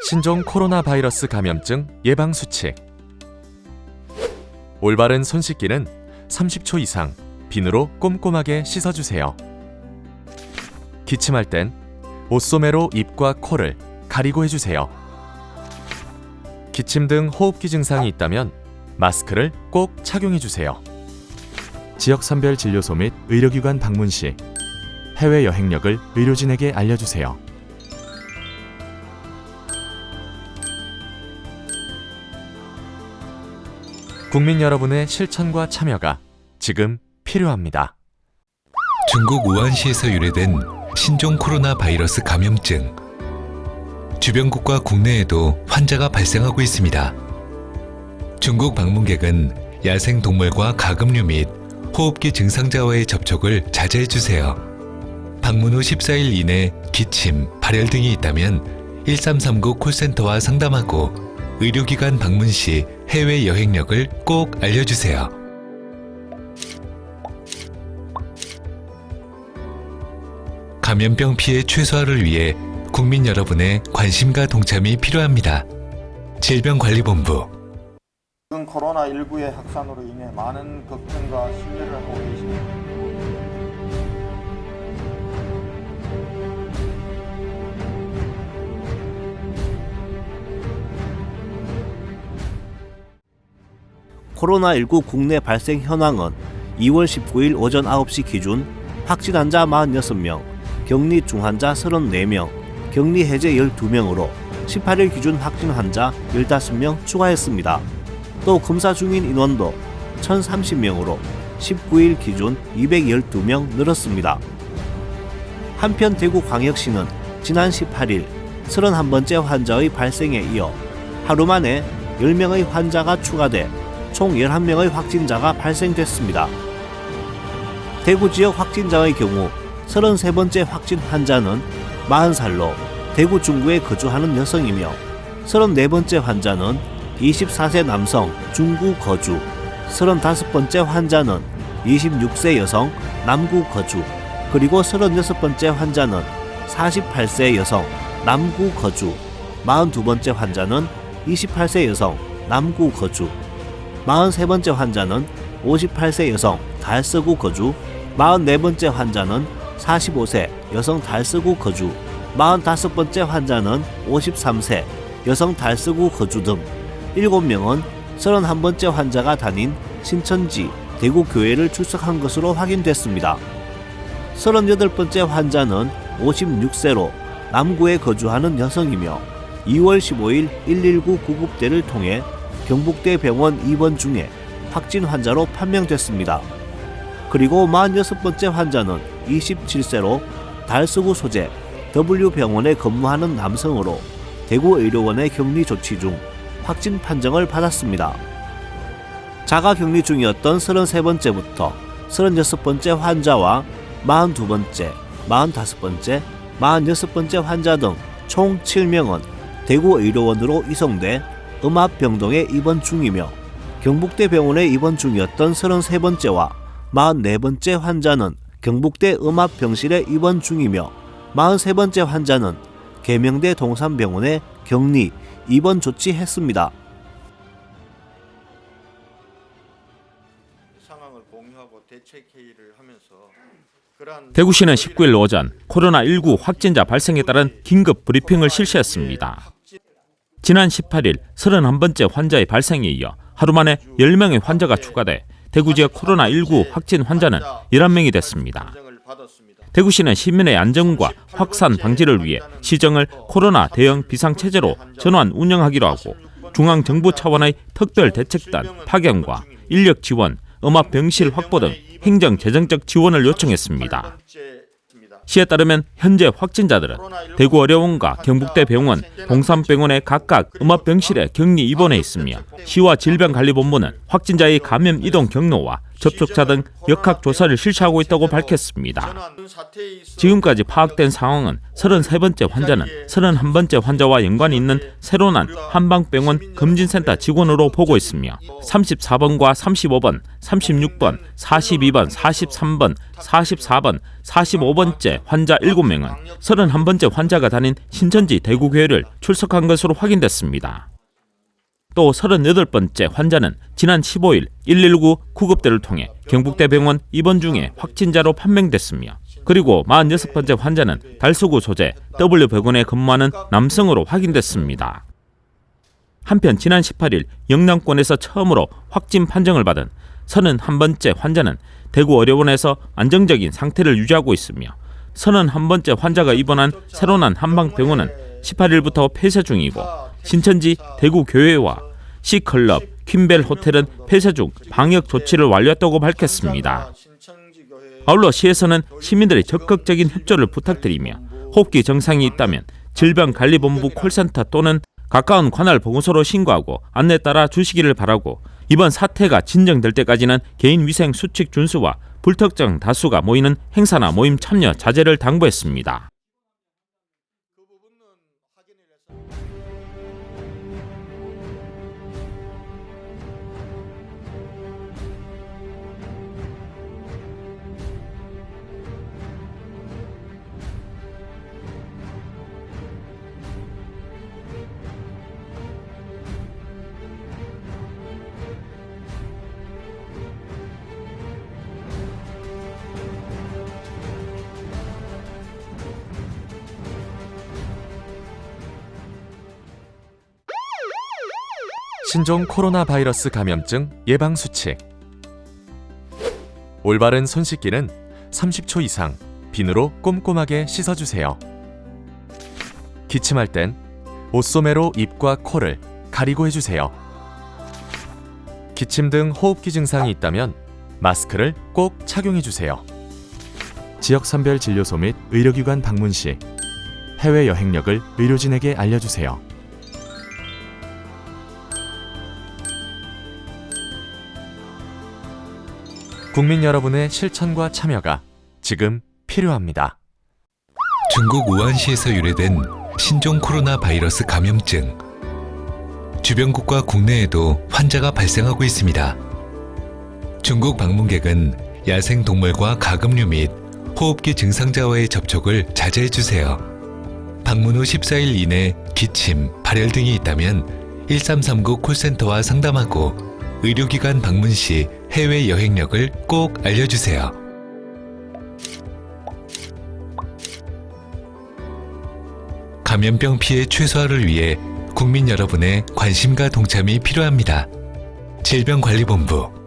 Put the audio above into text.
신종 코로나 바이러스 감염증 예방 수칙. 올바른 손 씻기는 30초 이상 비누로 꼼꼼하게 씻어주세요. 기침할 땐 옷소매로 입과 코를 가리고 해주세요. 기침 등 호흡기 증상이 있다면 마스크를 꼭 착용해주세요. 지역선별 진료소 및 의료기관 방문 시 해외 여행력을 의료진에게 알려주세요. 국민 여러분의 실천과 참여가 지금 필요합니다. 중국 우한시에서 유래된 신종 코로나 바이러스 감염증. 주변국과 국내에도 환자가 발생하고 있습니다. 중국 방문객은 야생 동물과 가금류 및 호흡기 증상자와의 접촉을 자제해 주세요. 방문 후 14일 이내 기침, 발열 등이 있다면 1339 콜센터와 상담하고 의료기관 방문 시 해외 여행력을 꼭 알려주세요. 감염병 피해 최소화를 위해 국민 여러분의 관심과 동참이 필요합니다. 질병관리본부. 지금 코로나19의 확산으로 인해 많은 걱정과 심려를 하고 계십니다. 코로나19 국내 발생 현황은 2월 19일 오전 9시 기준 확진 환자 46명, 격리 중환자 34명, 격리 해제 12명으로 18일 기준 확진 환자 15명 추가했습니다. 또 검사 중인 인원도 1030명으로 19일 기준 212명 늘었습니다. 한편 대구광역시는 지난 18일 31번째 환자의 발생에 이어 하루 만에 10명의 환자가 추가돼 총 11명의 확진자가 발생됐습니다. 대구 지역 확진자의 경우 33번째 확진 환자는 40살로 대구 중구에 거주하는 여성이며 34번째 환자는 24세 남성 중구 거주, 35번째 환자는 26세 여성 남구 거주, 그리고 36번째 환자는 48세 여성 남구 거주, 42번째 환자는 28세 여성 남구 거주, 43번째 환자는 58세 여성 달서구 거주, 44번째 환자는 45세 여성 달서구 거주, 45번째 환자는 53세 여성 달서구 거주 등 7명은 31번째 환자가 다닌 신천지 대구교회를 출석한 것으로 확인됐습니다. 38번째 환자는 56세로 남구에 거주하는 여성이며 2월 15일 119 구급대를 통해 경북대 병원 입원 중에 확진 환자로 판명됐습니다. 그리고 46번째 환자는 27세로 달서구 소재 W병원에 근무하는 남성으로 대구의료원의 격리 조치 중 확진 판정을 받았습니다. 자가 격리 중이었던 33번째부터 36번째 환자와 42번째, 45번째, 46번째 환자 등 총 7명은 대구의료원으로 이송돼 음압병동에 입원 중이며 경북대 병원에 입원 중이었던 33번째와 44번째 환자는 경북대 음압병실에 입원 중이며 43번째 환자는 계명대 동산병원에 격리, 입원 조치했습니다. 상황을 공유하고 대책 회의를 하면서 대구시는 19일 오전 코로나19 확진자 발생에 따른 긴급 브리핑을 실시했습니다. 지난 18일 31번째 환자의 발생에 이어 하루 만에 10명의 환자가 추가돼 대구 지역 코로나19 확진 환자는 11명이 됐습니다. 대구시는 시민의 안전과 확산 방지를 위해 시정을 코로나 대응 비상체제로 전환 운영하기로 하고 중앙정부 차원의 특별 대책단 파견과 인력 지원, 음압병실 확보 등 행정 재정적 지원을 요청했습니다. 시에 따르면 현재 확진자들은 대구의료원과 경북대 병원, 동산병원의 각각 음압병실에 격리 입원해 있으며 시와 질병관리본부는 확진자의 감염 이동 경로와 접촉자 등 역학조사를 실시하고 있다고 밝혔습니다. 지금까지 파악된 상황은 33번째 환자는 31번째 환자와 연관이 있는 새로 난 한방병원 금진센터 직원으로 보고 있으며 34번과 35번, 36번, 42번, 43번, 44번, 45번째 환자 7명은 31번째 환자가 다닌 신천지 대구교회를 출석한 것으로 확인됐습니다. 또 38번째 환자는 지난 15일 119 구급대를 통해 경북대병원 입원 중에 확진자로 판명됐으며 그리고 46번째 환자는 달서구 소재 W병원에 근무하는 남성으로 확인됐습니다. 한편 지난 18일 영남권에서 처음으로 확진 판정을 받은 31번째 환자는 대구의료원에서 안정적인 상태를 유지하고 있으며 31번째 환자가 입원한 새로 난 한방병원은 18일부터 폐쇄 중이고 신천지 대구교회와 C클럽, 퀸벨 호텔은 폐쇄 중 방역 조치를 완료했다고 밝혔습니다. 아울러 시에서는 시민들의 적극적인 협조를 부탁드리며 호흡기 증상이 있다면 질병관리본부 콜센터 또는 가까운 관할 보건소로 신고하고 안내에 따라 주시기를 바라고 이번 사태가 진정될 때까지는 개인위생 수칙 준수와 불특정 다수가 모이는 행사나 모임 참여 자제를 당부했습니다. 신종 코로나 바이러스 감염증 예방 수칙. 올바른 손 씻기는 30초 이상 비누로 꼼꼼하게 씻어주세요. 기침할 땐 옷소매로 입과 코를 가리고 해주세요. 기침 등 호흡기 증상이 있다면 마스크를 꼭 착용해주세요. 지역선별 진료소 및 의료기관 방문 시 해외 여행력을 의료진에게 알려주세요. 국민 여러분의 실천과 참여가 지금 필요합니다. 중국 우한시에서 유래된 신종 코로나 바이러스 감염증. 주변국과 국내에도 환자가 발생하고 있습니다. 중국 방문객은 야생 동물과 가금류 및 호흡기 증상자와의 접촉을 자제해주세요. 방문 후 14일 이내 기침, 발열 등이 있다면 1339 콜센터와 상담하고 의료기관 방문 시 해외 여행력을 꼭 알려주세요. 감염병 피해 최소화를 위해 국민 여러분의 관심과 동참이 필요합니다. 질병관리본부